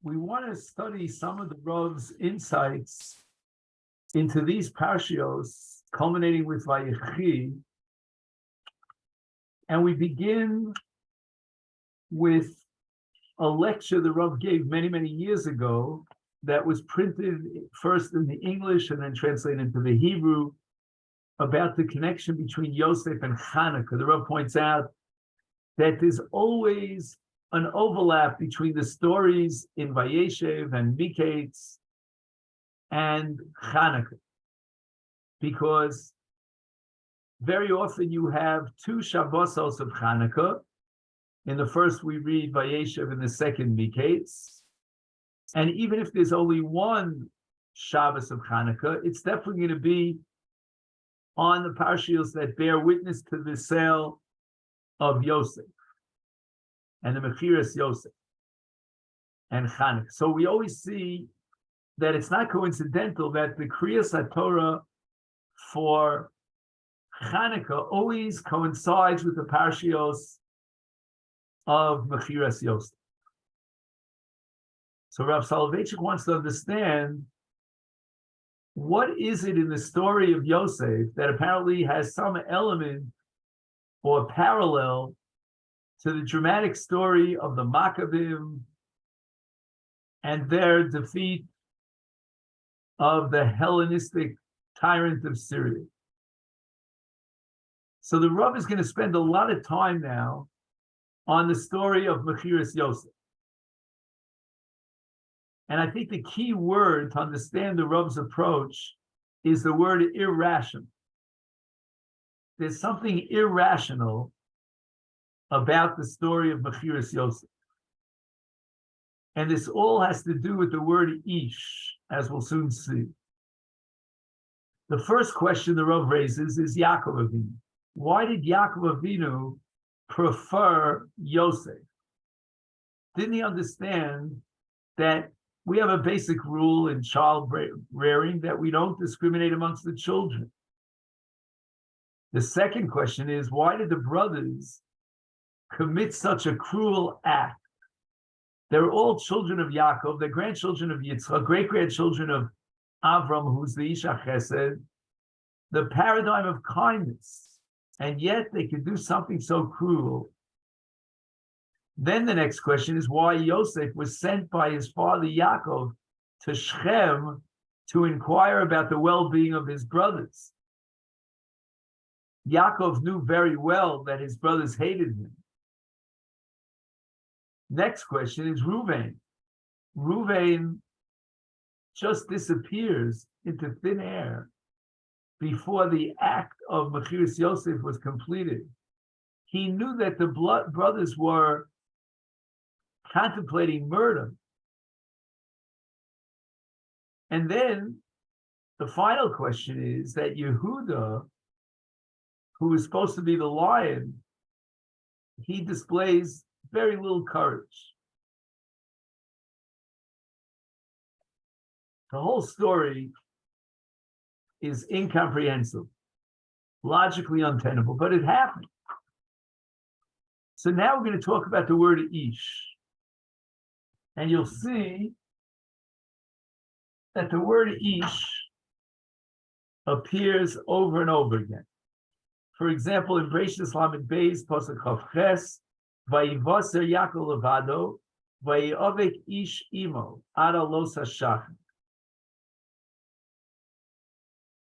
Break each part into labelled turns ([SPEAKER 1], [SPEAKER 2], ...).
[SPEAKER 1] we want to study some of the Rav's insights into these parshios, culminating with Vayechi, and we begin with a lecture the Rav gave many, many years ago that was printed first in the English and then translated into the Hebrew about the connection between Yosef and Hanukkah. The Rav points out that there's always an overlap between the stories in Vayeshev and Miketz and Hanukkah, because very often you have two Shabbosos of Hanukkah. In the first we read Vayeshev, in the second Miketz. And even if there's only one Shabbos of Hanukkah, it's definitely going to be on the parshios that bear witness to the sale of Yosef and the Mechiras Yosef and Hanukkah. So we always see that it's not coincidental that the Kriyas HaTorah for Hanukkah always coincides with the parshios of Mechiras Yosef. So HaRavSoloveichik wants to understand, what is it in the story of Yosef that apparently has some element or parallel to the dramatic story of the Maccabim and their defeat of the Hellenistic tyrant of Syria. So the Rav is going to spend a lot of time now on the story of Mechiras Yosef. And I think the key word to understand the Rav's approach is the word irrational. There's something irrational about the story of Mechiras Yosef. And this all has to do with the word ish, as we'll soon see. The first question the Rav raises is Yaakov Avinu. Why did Yaakov Avinu prefer Yosef? Didn't he understand that we have a basic rule in child rearing that we don't discriminate amongst the children? The second question is, why did the brothers commit such a cruel act? They're all children of Yaakov, they're grandchildren of Yitzchak, great-grandchildren of Avram, who's the Ish HaChesed, the paradigm of kindness, and yet they could do something so cruel. Then the next question is why Yosef was sent by his father Yaakov to Shechem to inquire about the well-being of his brothers. Yaakov knew very well that his brothers hated him. Next question is Reuven. Reuven just disappears into thin air before the act of Mechiras Yosef was completed. He knew that the brothers were contemplating murder. And then the final question is that Yehuda, who is supposed to be the lion, he displays very little courage. The whole story is incomprehensible, logically untenable, but it happened. So now we're going to talk about the word ish. And you'll see that the word ish appears over and over again. For example, in Bereshis Lamed Beis, Pasuk Chav Ches, Vayivaser Yaakov levado, Vayovek ish imo, Ada los hashachar.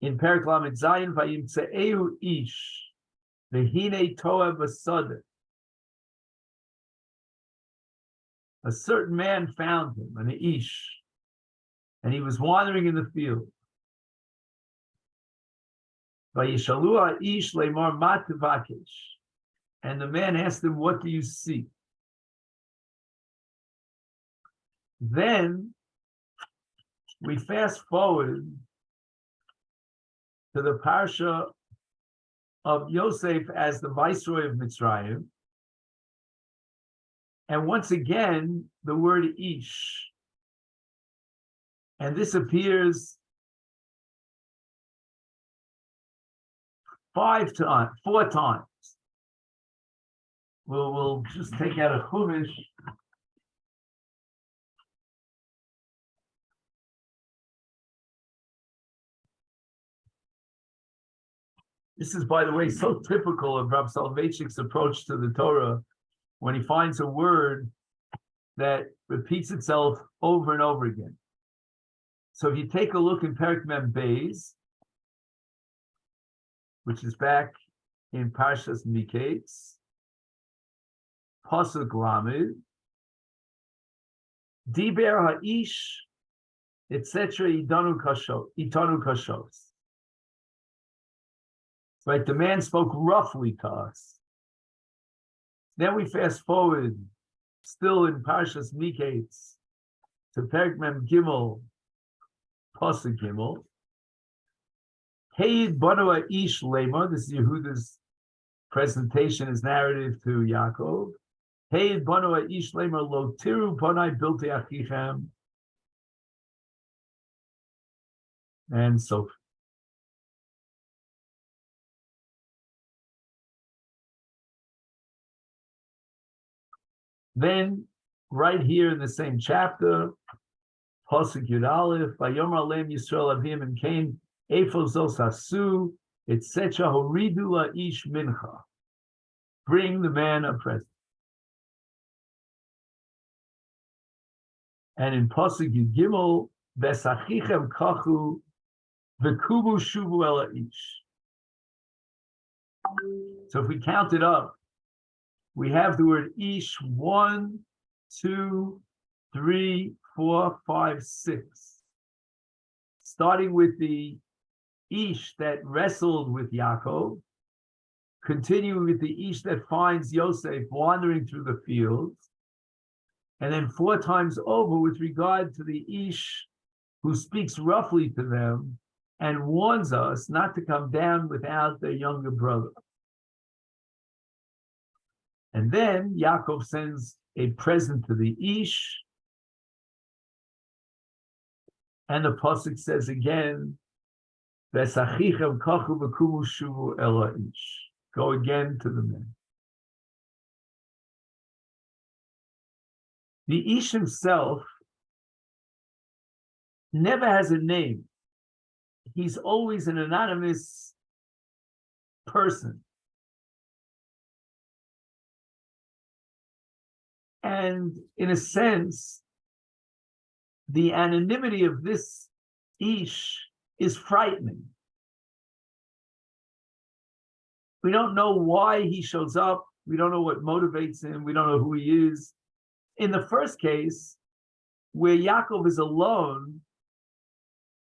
[SPEAKER 1] In Perek Lamed Zayin, Vayimtze'ehu ish, Vehine toa v'sadeh. A certain man found him, an ish, and he was wandering in the field. Vayishalu ish leimar ma tevakesh. And the man asked him, what do you seek? Then we fast forward to the parsha of Yosef as the viceroy of Mitzrayim. And once again, the word ish. And this appears 4 times. We'll just take out a chumash This is, by the way, so typical of HaRavSoloveichik's approach to the Torah when he finds a word that repeats itself over and over again. So if you take a look in Perek Mem Beis, which is back in Parshas Miketz, Pasuk Lamed, Diber Ha'ish, etc. Itanu Kashos. Right, the man spoke roughly to us. Then we fast forward, still in Parshas Miketz, to Perek Mem Gimel, Pasuk Gimel. Heid Banu Ha'ish Lema. This is Yehuda's presentation, his narrative to Yaakov. Heid Banu Ha'ish Lema Lo Tiru Panai Bilti Achichem. And so forth. Then, right here in the same chapter, Pasuk Yud Aleph, Vayomer Aleim Yisrael Avim and Cain, Eifo Zos Hasu, etc. Horidu La'ish Mincha. Bring the man a present. And in Pasuk Yud Gimel, Besachichem Kachu, Vekubu Shuvu El Ha'ish. So if we count it up, we have the word ish 1, 2, 3, 4, 5, 6. Starting with the ish that wrestled with Yaakov, continuing with the ish that finds Yosef wandering through the fields, and then 4 times over with regard to the ish who speaks roughly to them and warns us not to come down without their younger brother. And then Yaakov sends a present to the Ish. And the Pasuk says again, Vesachichem kachu v'kumu shuvu el ha'ish. Go again to the men. The Ish himself never has a name. He's always an anonymous person. And in a sense, the anonymity of this Ish is frightening. We don't know why he shows up. We don't know what motivates him. We don't know who he is. In the first case, where Yaakov is alone,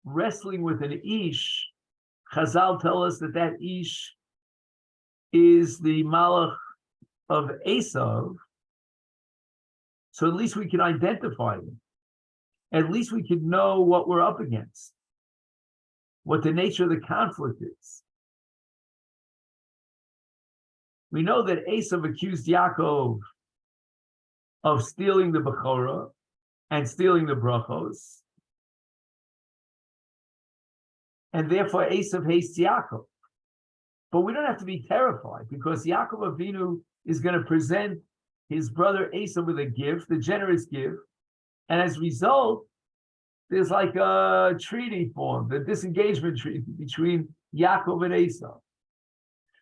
[SPEAKER 1] wrestling with an Ish, Chazal tell us that that Ish is the Malach of Esav. So at least we can identify them. At least we can know what we're up against, what the nature of the conflict is. We know that Esav accused Yaakov of stealing the Bechorah and stealing the brachos. And therefore Esav hates Yaakov. But we don't have to be terrified because Yaakov Avinu is going to present his brother Esav with a gift, a generous gift, and as a result, there's like a treaty formed, a disengagement treaty between Yaakov and Esav.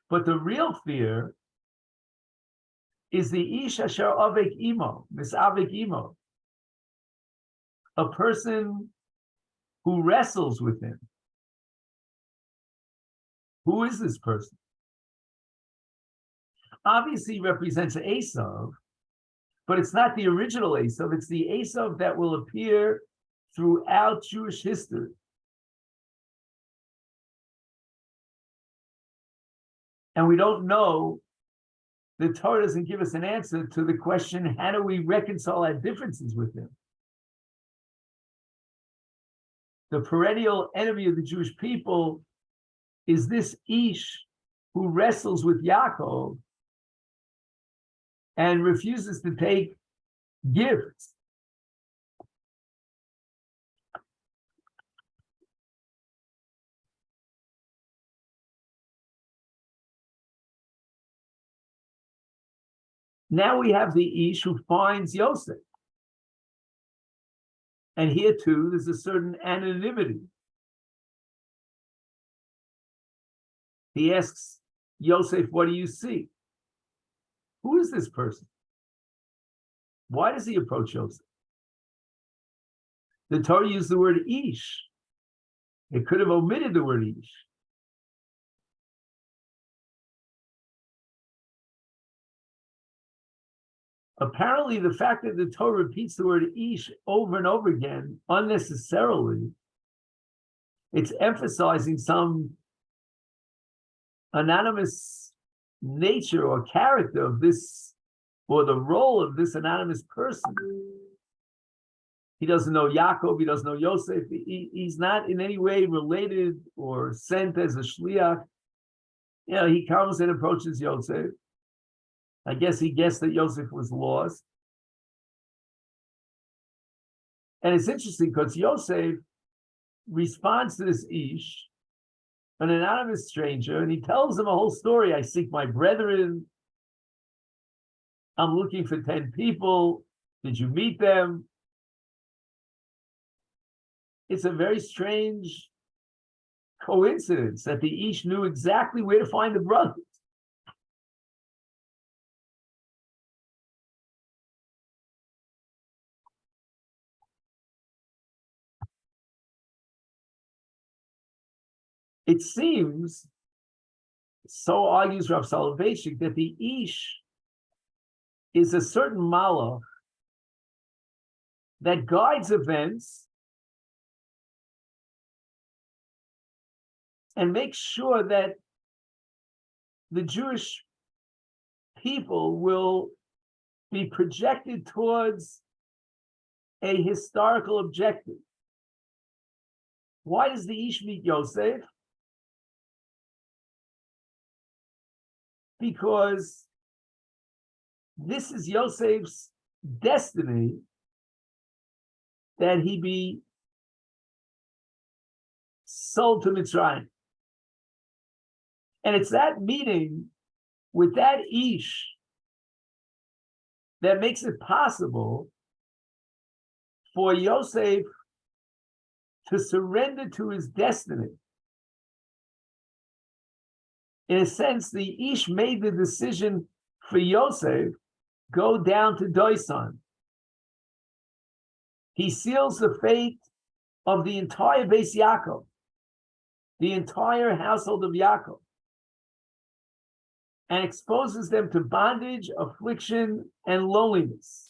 [SPEAKER 1] But the real fear is the Ish Asher Avek Imo, Misavek Imo, a person who wrestles with him. Who is this person? Obviously he represents Esav, but it's not the original Esav, it's the Esav that will appear throughout Jewish history. And we don't know, the Torah doesn't give us an answer to the question, how do we reconcile our differences with him? The perennial enemy of the Jewish people is this Ish who wrestles with Yaakov and refuses to take gifts. Now we have the Ish who finds Yosef. And here too, there's a certain anonymity. he asks Yosef, what do you see? Who is this person? Why does he approach Yosef? The Torah used the word ish. It could have omitted the word ish. Apparently, the fact that the Torah repeats the word ish over and over again unnecessarily, it's emphasizing some anonymous nature or character of this, or the role of this anonymous person. He doesn't know Yaakov, he doesn't know Yosef, he's not in any way related or sent as a shliach. He comes and approaches Yosef. I guess he guessed that Yosef was lost. And it's interesting because Yosef responds to this ish, an anonymous stranger, and he tells him a whole story. I seek my brethren. I'm looking for 10 people. Did you meet them? It's a very strange coincidence that the ish knew exactly where to find the brothers. It seems, so argues HaRavSoloveichik, that the ish is a certain malach that guides events and makes sure that the Jewish people will be projected towards a historical objective. Why does the ish meet Yosef? Because this is Yosef's destiny, that he be sold to Mitzrayim. And it's that meeting with that ish that makes it possible for Yosef to surrender to his destiny. In a sense, the ish made the decision for Yosef, go down to Doisan. He seals the fate of the entire Beis Yaakov, the entire household of Yaakov, and exposes them to bondage, affliction, and loneliness.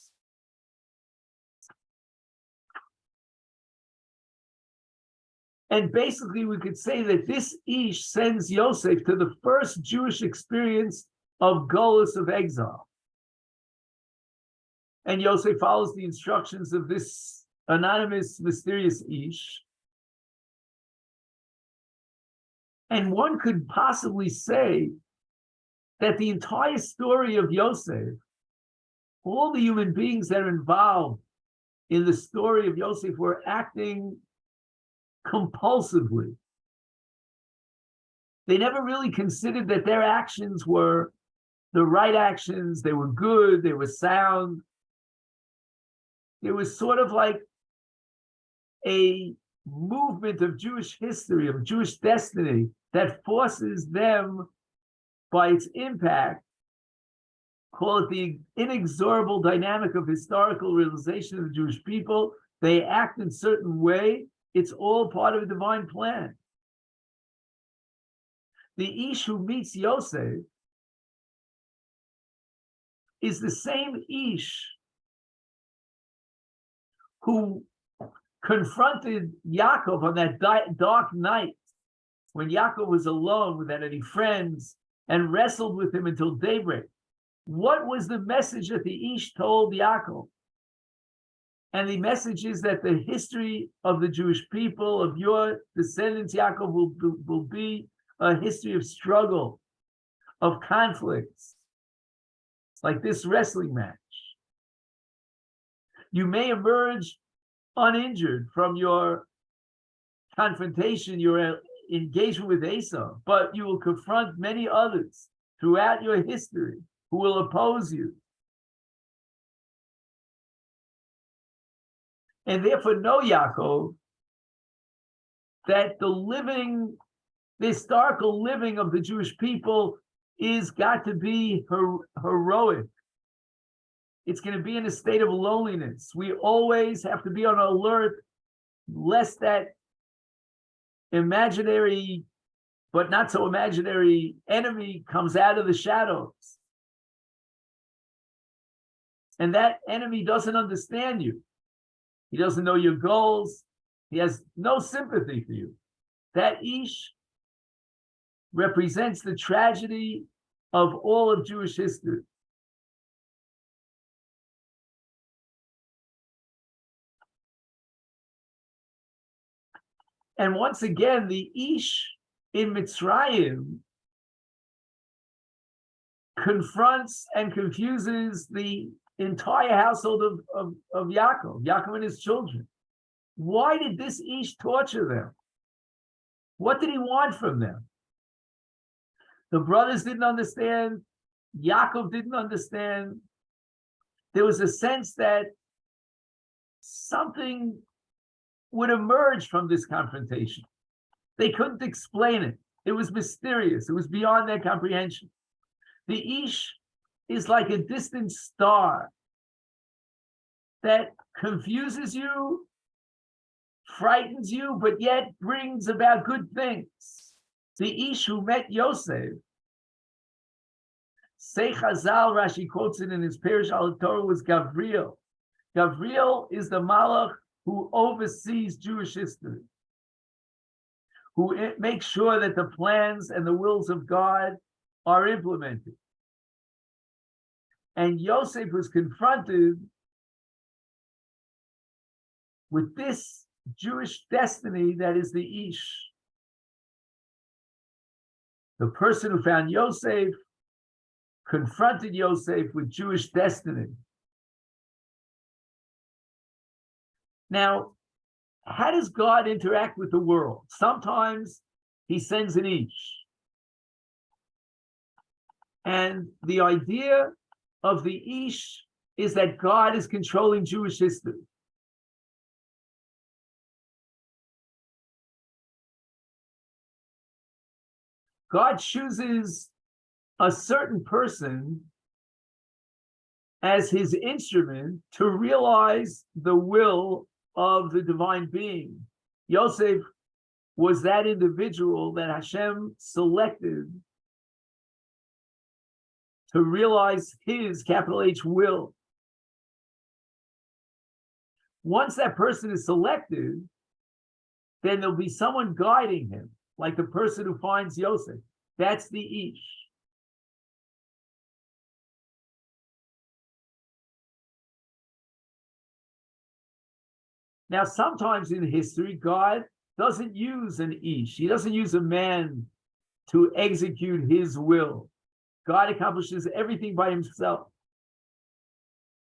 [SPEAKER 1] And basically, we could say that this ish sends Yosef to the first Jewish experience of Golus, of exile. And Yosef follows the instructions of this anonymous, mysterious ish. And one could possibly say that the entire story of Yosef, all the human beings that are involved in the story of Yosef were acting compulsively. They never really considered that their actions were the right actions, they were good, they were sound. It was sort of like a movement of Jewish history, of Jewish destiny, that forces them, by its impact, call it the inexorable dynamic of historical realization of the Jewish people. They act in a certain way. It's all part of a divine plan. The ish who meets Yosef is the same ish who confronted Yaakov on that dark night when Yaakov was alone without any friends and wrestled with him until daybreak. What was the message that the ish told Yaakov? And the message is that the history of the Jewish people, of your descendants, Yaakov, will be a history of struggle, of conflicts, like this wrestling match. You may emerge uninjured from your confrontation, your engagement with Esau, but you will confront many others throughout your history who will oppose you. And therefore know, Yaakov, that the living The historical living of the Jewish people is got to be heroic. It's going to be in a state of loneliness. We always have to be on alert lest that imaginary, but not so imaginary enemy comes out of the shadows. And that enemy doesn't understand you. He doesn't know your goals. He has no sympathy for you. That Ish represents the tragedy of all of Jewish history. And once again, the Ish in Mitzrayim confronts and confuses the entire household of Yaakov and his children. Why did this Ish torture them? What did he want from them? The brothers didn't understand. Yaakov didn't understand. There was a sense that something would emerge from this confrontation. They couldn't explain it. It was mysterious. It was beyond their comprehension. The Ish is like a distant star that confuses you, frightens you, but yet brings about good things. The Ish who met Yosef, Say Chazal, Rashi quotes it in his Perish al Torah, was Gavriel. Gavriel is the Malach who oversees Jewish history, who makes sure that the plans and the wills of God are implemented. And Yosef was confronted with this Jewish destiny that is the Ish. The person who found Yosef confronted Yosef with Jewish destiny. Now, how does God interact with the world? Sometimes he sends an Ish. And the idea of the Ish is that God is controlling Jewish history. God chooses a certain person as his instrument to realize the will of the divine being. Yosef was that individual that Hashem selected to realize his, capital H, will. Once that person is selected, then there'll be someone guiding him, like the person who finds Yosef. That's the Ish. Now, sometimes in history, God doesn't use an Ish. He doesn't use a man to execute his will. God accomplishes everything by himself.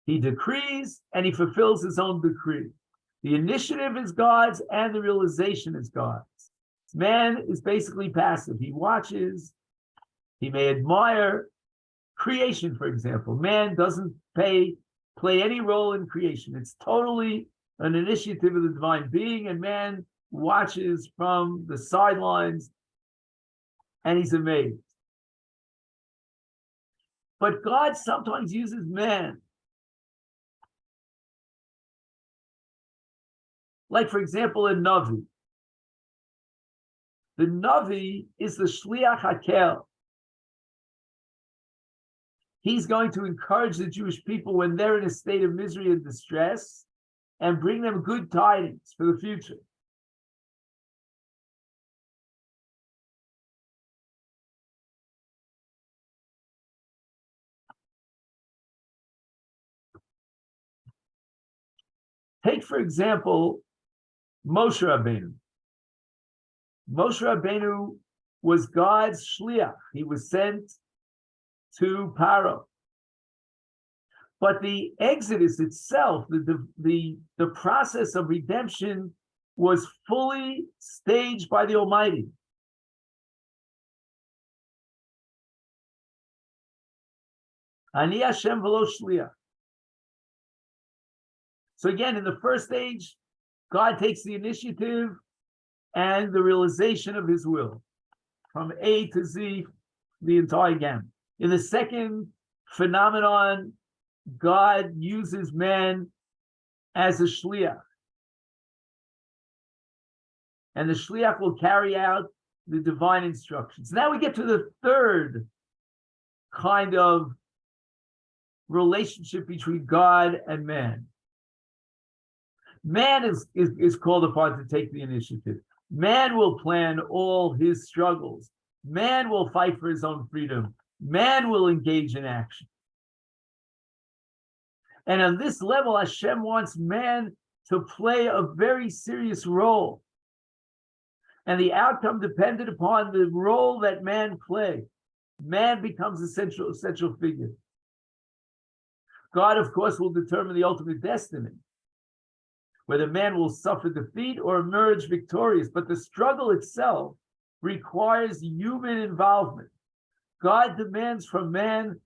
[SPEAKER 1] He decrees and he fulfills his own decree. The initiative is God's and the realization is God's. Man is basically passive. He watches, he may admire creation, for example. Man doesn't play any role in creation. It's totally an initiative of the divine being, and man watches from the sidelines and he's amazed. But God sometimes uses man. Like, for example, a Navi. The Navi is the Shliach HaKel. He's going to encourage the Jewish people when they're in a state of misery and distress and bring them good tidings for the future. Take, for example, Moshe Rabbeinu. Moshe Rabbeinu was God's shliach. He was sent to Paro. But the Exodus itself, the process of redemption, was fully staged by the Almighty. Ani Hashem v'lo shliach. So again, in the first stage, God takes the initiative and the realization of his will. from A to Z, the entire gamut. In the second phenomenon, God uses man as a shliach. And the shliach will carry out the divine instructions. Now we get to the third kind of relationship between God and man. Man is called upon to take the initiative. Man will plan all his struggles. Man will fight for his own freedom. Man will engage in action. And on this level, Hashem wants man to play a very serious role. And the outcome depended upon the role that man plays. Man becomes a central figure. God, of course, will determine the ultimate destiny, whether man will suffer defeat or emerge victorious. But the struggle itself requires human involvement. God demands from man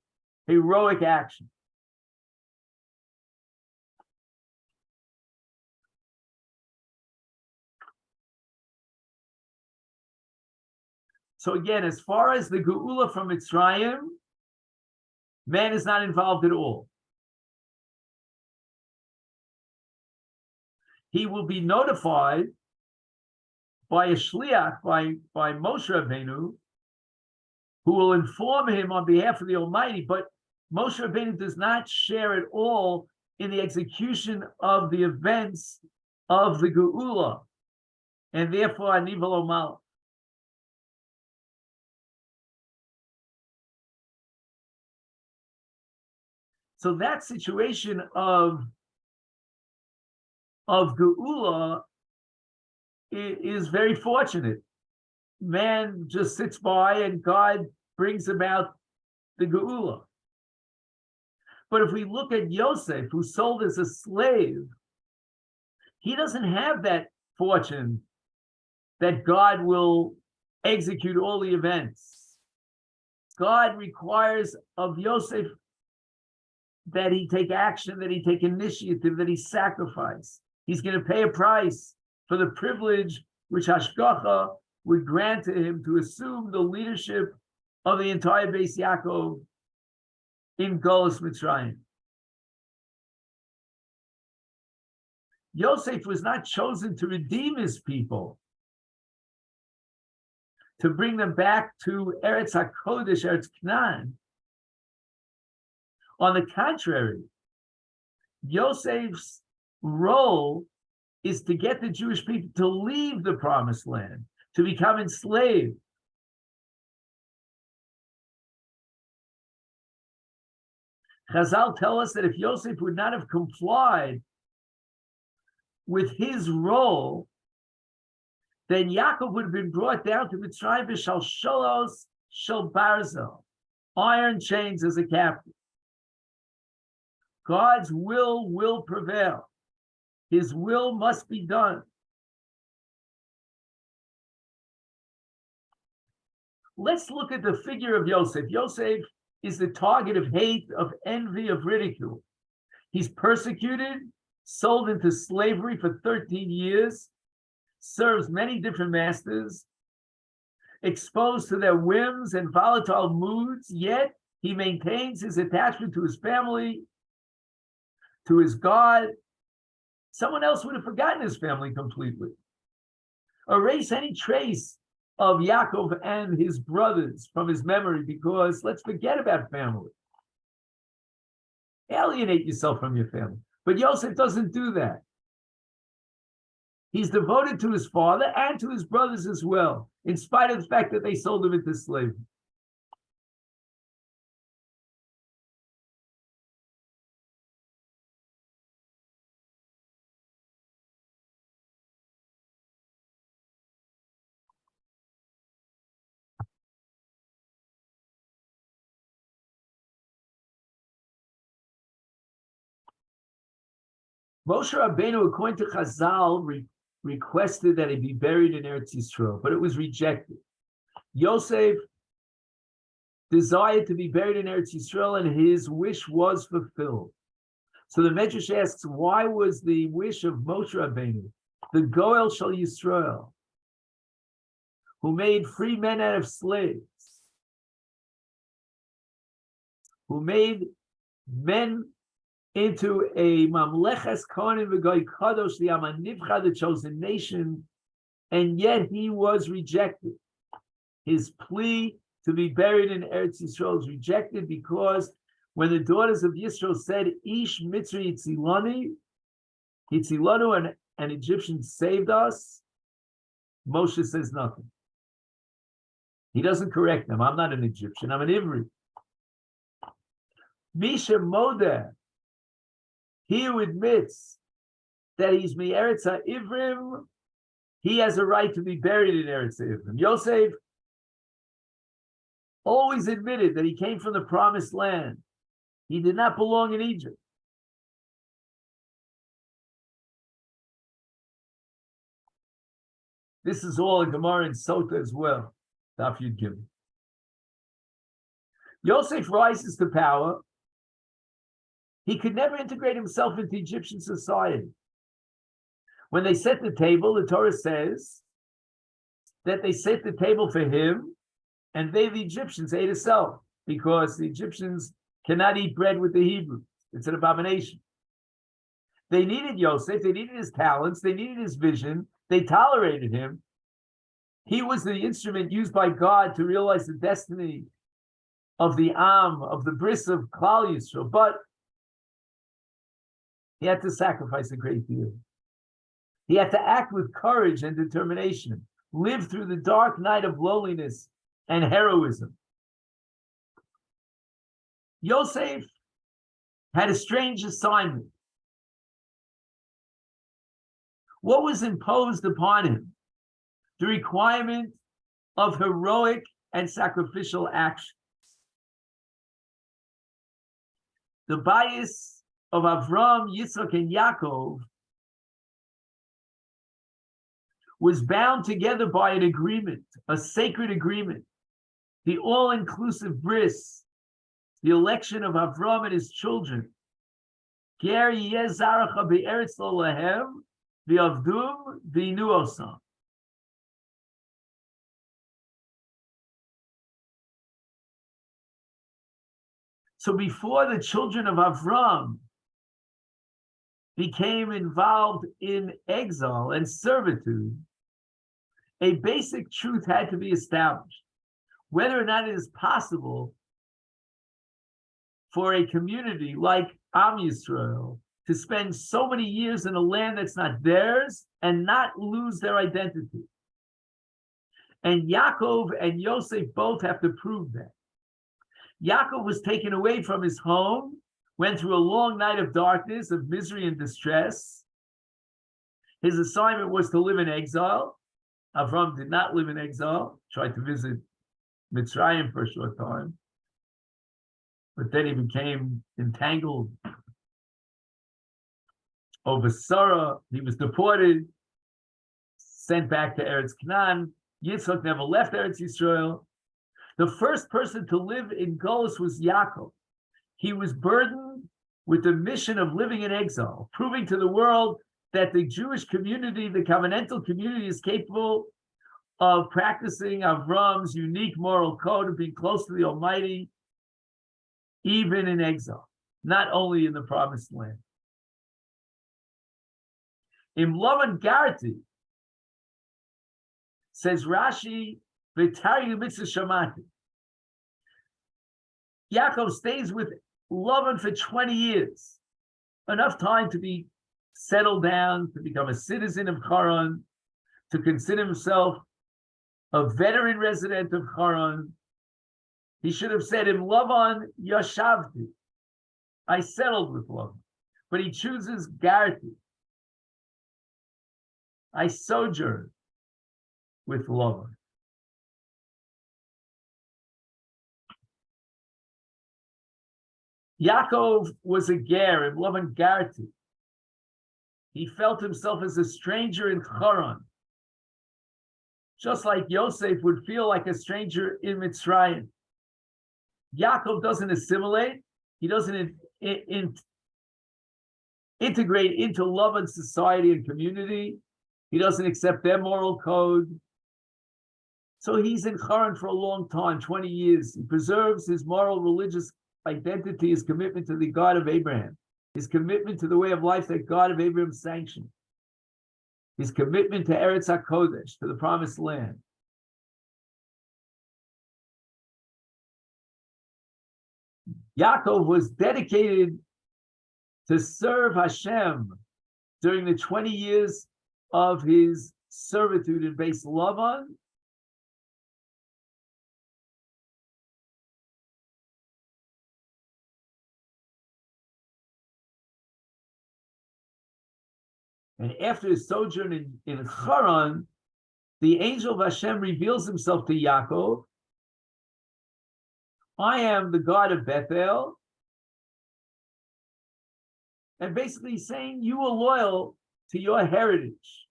[SPEAKER 1] heroic action. So again, as far as the Geula from Mitzrayim, man is not involved at all. He will be notified by a shliach, by Moshe Rabbeinu, who will inform him on behalf of the Almighty, but Moshe Rabbeinu does not share at all in the execution of the events of the Geula, and therefore Anival Omal. So that situation of Geula is very fortunate. Man just sits by and God brings about the Geula. But if we look at Yosef, who sold as a slave, he doesn't have that fortune that God will execute all the events. God requires of Yosef that he take action, that he take initiative, that he sacrifice. He's going to pay a price for the privilege which Hashgacha would grant to him to assume the leadership of the entire Beis Yaakov in Golus Mitzrayim. Yosef was not chosen to redeem his people, to bring them back to Eretz HaKodesh, Eretz Canaan. On the contrary, Yosef's role is to get the Jewish people to leave the promised land, to become enslaved. Chazal tell us that if Yosef would not have complied with his role, then Yaakov would have been brought down to Mitzrayim b'shal sholos shel barzel, iron chains as a captive. God's will prevail. His will must be done. Let's look at the figure of Yosef. Yosef is the target of hate, of envy, of ridicule. He's persecuted, sold into slavery for 13 years, serves many different masters, exposed to their whims and volatile moods, yet he maintains his attachment to his family, to his God. Someone else would have forgotten his family completely. Erase any trace of Yaakov and his brothers from his memory, because let's forget about family. Alienate yourself from your family. But Yosef doesn't do that. He's devoted to his father and to his brothers as well, in spite of the fact that they sold him into slavery. Moshe Rabbeinu, according to Chazal, requested that he be buried in Eretz Yisrael, but it was rejected. Yosef desired to be buried in Eretz Yisrael, and his wish was fulfilled. So the Medrash asks, why was the wish of Moshe Rabbeinu, the Goel Shel Yisrael, who made free men out of slaves, who made men into a mamleches kohanim v'goy kadosh, the Am HaNivchar, the chosen nation, and yet he was rejected. His plea to be buried in Eretz Yisrael was rejected because when the daughters of Yisrael said, Ish Mitzri Hitzilanu, an Egyptian saved us, Moshe says nothing. He doesn't correct them. I'm not an Egyptian, I'm an Ivri. Misha Modeh, he who admits that he's Me'eretz HaIvrim, he has a right to be buried in Eretz HaIvrim. Yosef always admitted that he came from the promised land. He did not belong in Egypt. This is all a Gemara in Sota as well. Daf Yud Gimel. Yosef rises to power. He could never integrate himself into Egyptian society. When they set the table, the Torah says that they set the table for him, and they, the Egyptians, ate a self, because the Egyptians cannot eat bread with the Hebrews. It's an abomination. They needed Yosef, they needed his talents, they needed his vision, they tolerated him. He was the instrument used by God to realize the destiny of the Am, of the bris of Klal Yisrael, but he had to sacrifice a great deal. He had to act with courage and determination, live through the dark night of loneliness and heroism. Yosef had a strange assignment. What was imposed upon him? The requirement of heroic and sacrificial actions. The bias of Avram, Yitzchak, and Yaakov was bound together by an agreement, a sacred agreement, the all-inclusive bris, the election of Avram and his children. Ger yeh zaracha be'eretz lo lahem, v'avdum v'inu osam. So before the children of Avram became involved in exile and servitude, a basic truth had to be established. Whether or not it is possible for a community like Am Yisrael to spend so many years in a land that's not theirs and not lose their identity. And Yaakov and Yosef both have to prove that. Yaakov was taken away from his home, went through a long night of darkness, of misery and distress. His assignment was to live in exile. Avram did not live in exile, tried to visit Mitzrayim for a short time, but then he became entangled over Sarah. He was deported, sent back to Eretz Canaan. Yitzchak never left Eretz Yisrael. The first person to live in Golus was Yaakov. He was burdened with the mission of living in exile, proving to the world that the Jewish community, the covenantal community, is capable of practicing Avram's unique moral code of being close to the Almighty, even in exile, not only in the promised land. In Lavan Garti, says Rashi, V'taryu mitzvah shamati. Yaakov stays with Lavan for 20 years, enough time to be settled down, to become a citizen of Haran, to consider himself a veteran resident of Haran. He should have said, in Lavan yashavti, I settled with Lavan. But he chooses Garti. I sojourned with Lavan. Yaakov was a ger in Lavan Garti. He felt himself as a stranger in Haran, just like Yosef would feel like a stranger in Mitzrayim. Yaakov doesn't assimilate. He doesn't integrate into Lavan's society and community. He doesn't accept their moral code. So he's in Haran for a long time, 20 years. He preserves his moral, religious identity, his commitment to the God of Abraham, his commitment to the way of life that God of Abraham sanctioned, his commitment to Eretz HaKodesh, to the promised land. Yaakov was dedicated to serve Hashem during the 20 years of his servitude in Beis Lavan. And after his sojourn in Haran, the angel of Hashem reveals himself to Yaakov. I am the God of Bethel. And basically saying, you are loyal to your heritage.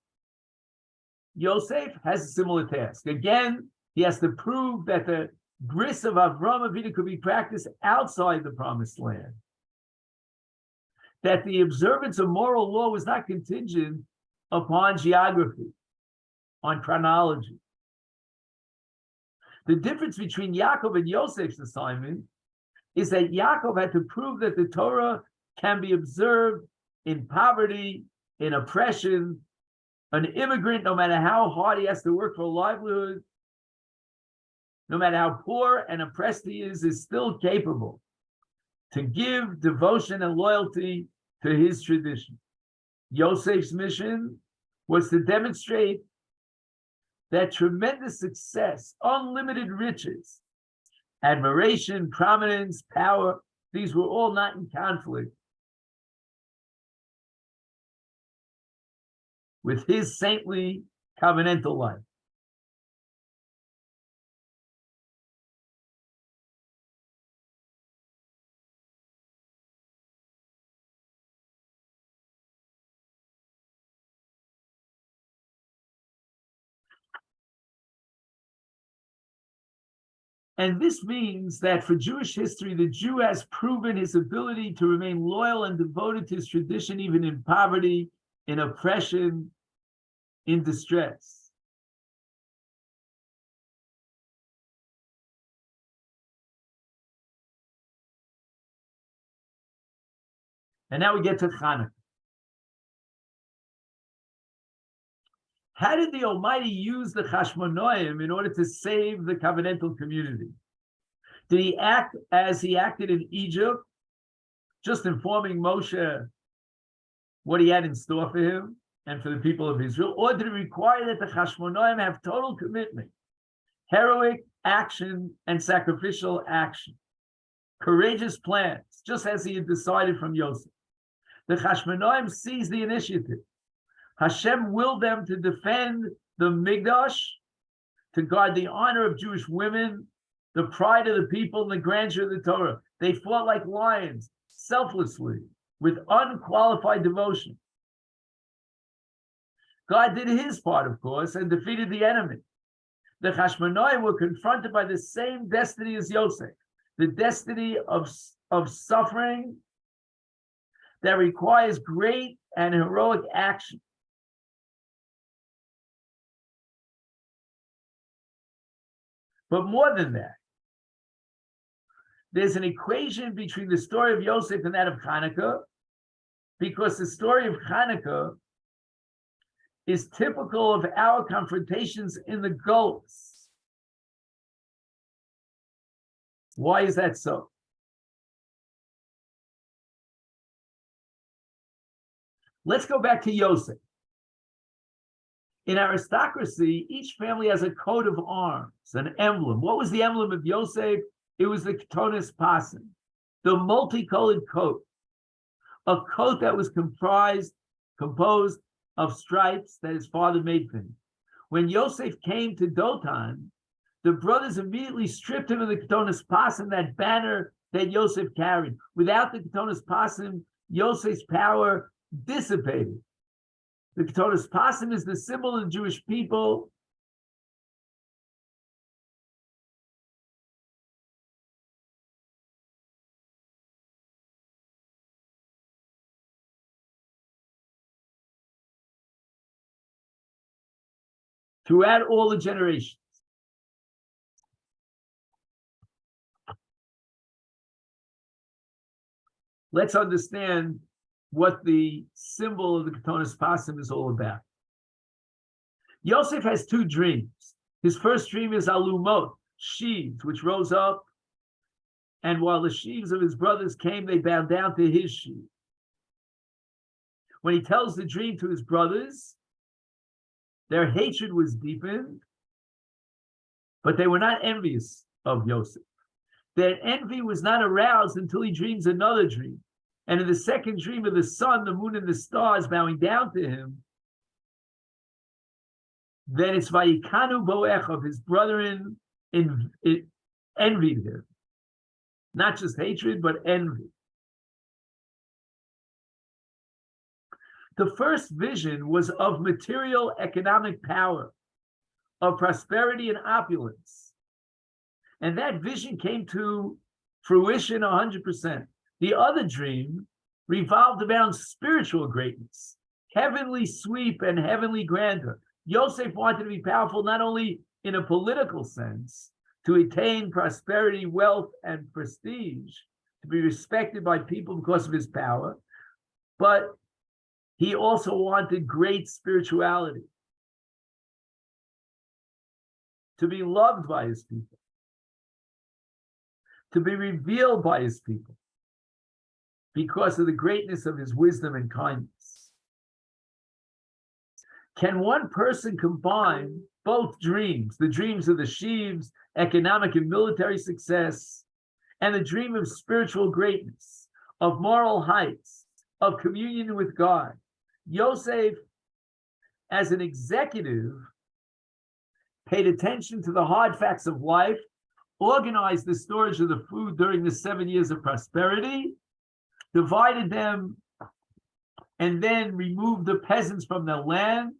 [SPEAKER 1] Yosef has a similar task. Again, he has to prove that the bris of Avraham Avinu could be practiced outside the promised land. That the observance of moral law was not contingent upon geography, on chronology. The difference between Yaakov and Yosef's assignment is that Yaakov had to prove that the Torah can be observed in poverty, in oppression. An immigrant, no matter how hard he has to work for a livelihood, no matter how poor and oppressed he is still capable to give devotion and loyalty to his tradition. Yosef's mission was to demonstrate that tremendous success, unlimited riches, admiration, prominence, power, these were all not in conflict with his saintly covenantal life. And this means that for Jewish history, the Jew has proven his ability to remain loyal and devoted to his tradition, even in poverty, in oppression, in distress. And now we get to Hanukkah. How did the Almighty use the Chashmonoim in order to save the covenantal community? Did he act as he acted in Egypt, just informing Moshe what he had in store for him and for the people of Israel? Or did it require that the Chashmonoim have total commitment, heroic action and sacrificial action, courageous plans, just as he had decided from Yosef? The Chashmonoim seized the initiative. Hashem willed them to defend the Mikdash, to guard the honor of Jewish women, the pride of the people, and the grandeur of the Torah. They fought like lions, selflessly, with unqualified devotion. God did his part, of course, and defeated the enemy. The Chashmonoim were confronted by the same destiny as Yosef, the destiny of suffering that requires great and heroic action. But more than that, there's an equation between the story of Yosef and that of Hanukkah, because the story of Hanukkah is typical of our confrontations in the Golus. Why is that so? Let's go back to Yosef. In aristocracy, each family has a coat of arms, an emblem. What was the emblem of Yosef? It was the Ketonis Pasim, the multicolored coat, a coat that was composed of stripes that his father made for him. When Yosef came to Dotan, the brothers immediately stripped him of the Ketonis Pasim, that banner that Yosef carried. Without the Ketonis Pasim, Yosef's power dissipated. The Ketonis Pasim is the symbol of the Jewish people. Throughout all the generations. let's understand what the symbol of the Ketonis Pasim is all about. Yosef has two dreams. His first dream is Alumot, sheaves, which rose up, and while the sheaves of his brothers came, they bowed down to his sheaf. When he tells the dream to his brothers, their hatred was deepened, but they were not envious of Yosef. Their envy was not aroused until he dreams another dream. And in the second dream of the sun, the moon, and the stars bowing down to him, then it's Vayikanu Boechav, his brethren envied him. Not just hatred, but envy. The first vision was of material economic power, of prosperity and opulence. And that vision came to fruition 100%. The other dream revolved around spiritual greatness, heavenly sweep and heavenly grandeur. Yosef wanted to be powerful not only in a political sense, to attain prosperity, wealth, and prestige, to be respected by people because of his power, but he also wanted great spirituality, to be loved by his people, to be revealed by his people because of the greatness of his wisdom and kindness. Can one person combine both dreams, the dreams of the sheaves, economic and military success, and the dream of spiritual greatness, of moral heights, of communion with God? Yosef, as an executive, paid attention to the hard facts of life, organized the storage of the food during the 7 years of prosperity, divided them, and then removed the peasants from their land.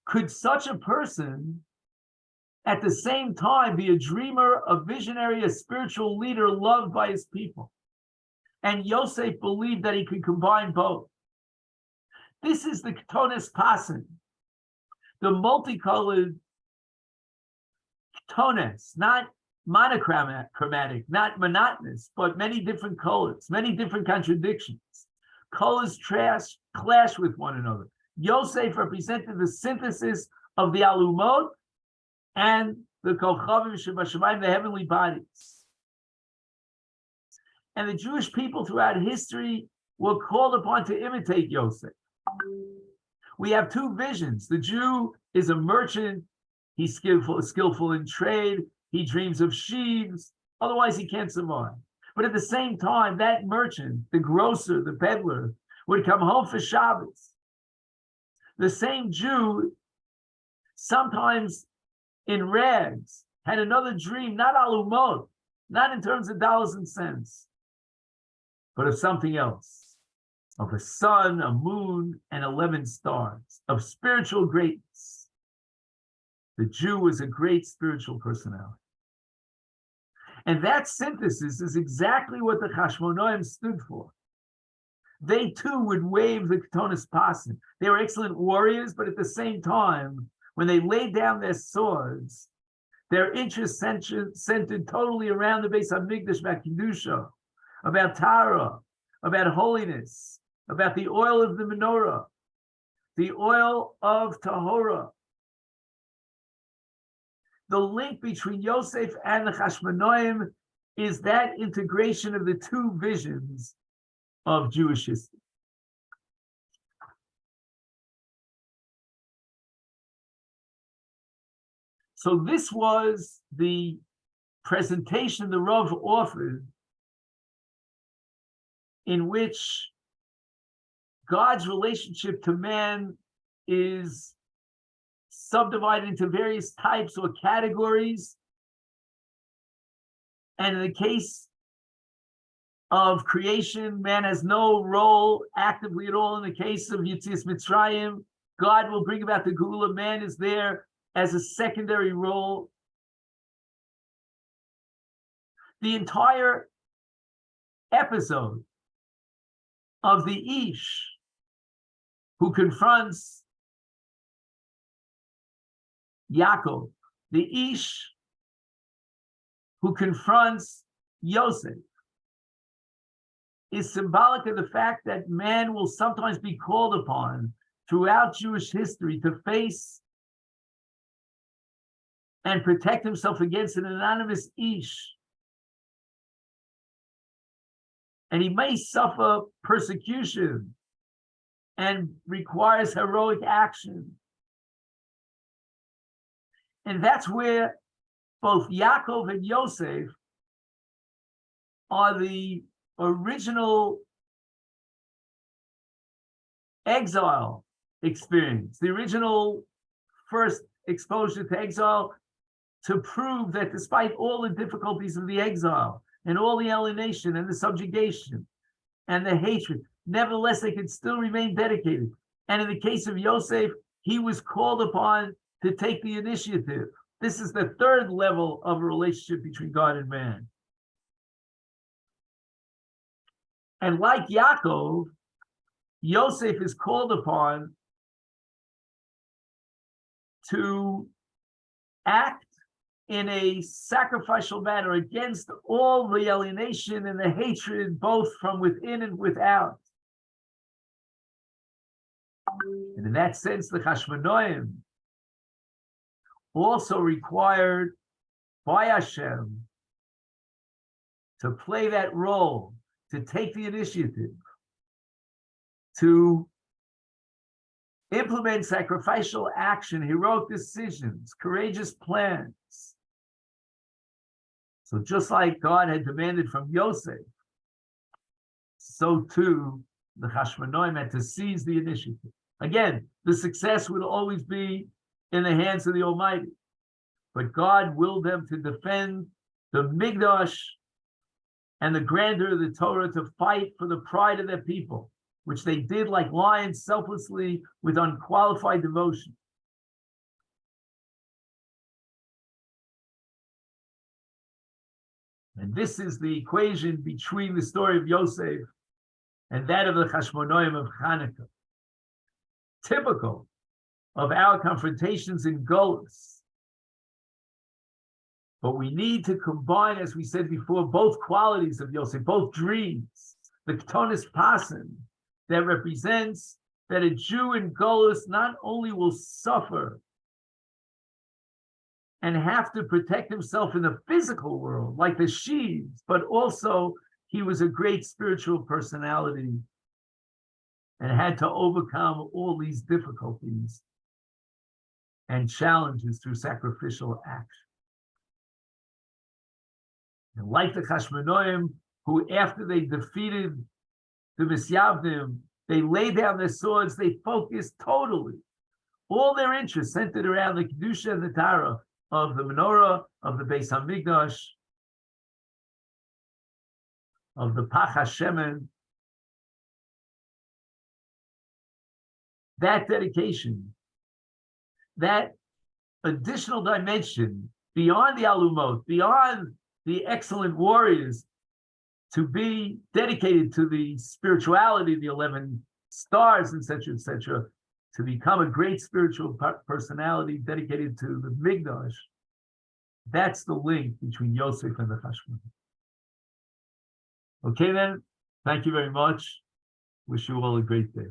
[SPEAKER 1] Could such a person at the same time be a dreamer, a visionary, a spiritual leader loved by his people? And Yosef believed that he could combine both. This is the Ketonis Pasim, the multicolored Ketonis, not monochromatic, not monotonous, but many different colors, many different contradictions. Colors clash with one another. Yosef represented the synthesis of the Alumot and the Kochavim Shebashamayim, the heavenly bodies. And the Jewish people throughout history were called upon to imitate Yosef. We have two visions. The Jew is a merchant. He's skillful in trade. He dreams of sheaves. Otherwise, he can't survive. But at the same time, that merchant, the grocer, the peddler, would come home for Shabbos. The same Jew, sometimes in rags, had another dream, not alumot, not in terms of dollars and cents, but of something else, of a sun, a moon, and 11 stars, of spiritual greatness. The Jew was a great spiritual personality. And that synthesis is exactly what the Chashmonaim stood for. They too would wave the Ketonis Pasim. They were excellent warriors, but at the same time, when they laid down their swords, their interest centered totally around the Beis HaMikdash, about Kedusha, about Tara, about holiness, about the oil of the menorah, the oil of Tahora. The link between Yosef and the Chashmonaim is that integration of the two visions of Jewish history. So this was the presentation the Rav offered, in which God's relationship to man is subdivided into various types or categories. And in the case of creation, man has no role actively at all. In the case of Yetzias Mitzrayim, God will bring about the Geula. Man is there as a secondary role. The entire episode of the Ish who confronts Yaakov, the Ish who confronts Yosef, is symbolic of the fact that man will sometimes be called upon throughout Jewish history to face and protect himself against an anonymous ish. And he may suffer persecution and requires heroic action. And that's where both Yaakov and Yosef are the original exile experience, the original first exposure to exile, to prove that despite all the difficulties of the exile and all the alienation and the subjugation and the hatred, nevertheless, they could still remain dedicated. And in the case of Yosef, he was called upon to take the initiative. This is the third level of a relationship between God and man. And like Yaakov, Yosef is called upon to act in a sacrificial manner against all the alienation and the hatred, both from within and without. And in that sense, the Chashmonoim also required by Hashem to play that role, to take the initiative, to implement sacrificial action, heroic decisions, courageous plans. So just like God had demanded from Yosef, so too the Chashmonoim had to seize the initiative. Again, the success would always be in the hands of the Almighty, but God willed them to defend the Mikdash and the grandeur of the Torah, to fight for the pride of their people, which they did like lions, selflessly, with unqualified devotion. And this is the equation between the story of Yosef and that of the Chashmonoim of Hanukkah, typical of our confrontations in Golus. But we need to combine, as we said before, both qualities of Yosef, both dreams, the Ketonis Pasim, that represents that a Jew in Golus not only will suffer and have to protect himself in the physical world, like the sheaves, but also he was a great spiritual personality and had to overcome all these difficulties and challenges through sacrificial action. And like the Chashmonoim, who after they defeated the Misyavnim, they laid down their swords, they focused totally. All their interests centered around the Kedusha and the Tara of the menorah, of the Beis HaMikdash, of the Pach HaShemen. That dedication, that additional dimension beyond the Alumot, beyond the excellent warriors, to be dedicated to the spirituality, the 11 stars, etc., to become a great spiritual personality dedicated to the Mikdash. That's the link between Yosef and the Chashmonoim. Okay then, thank you very much. Wish you all a great day.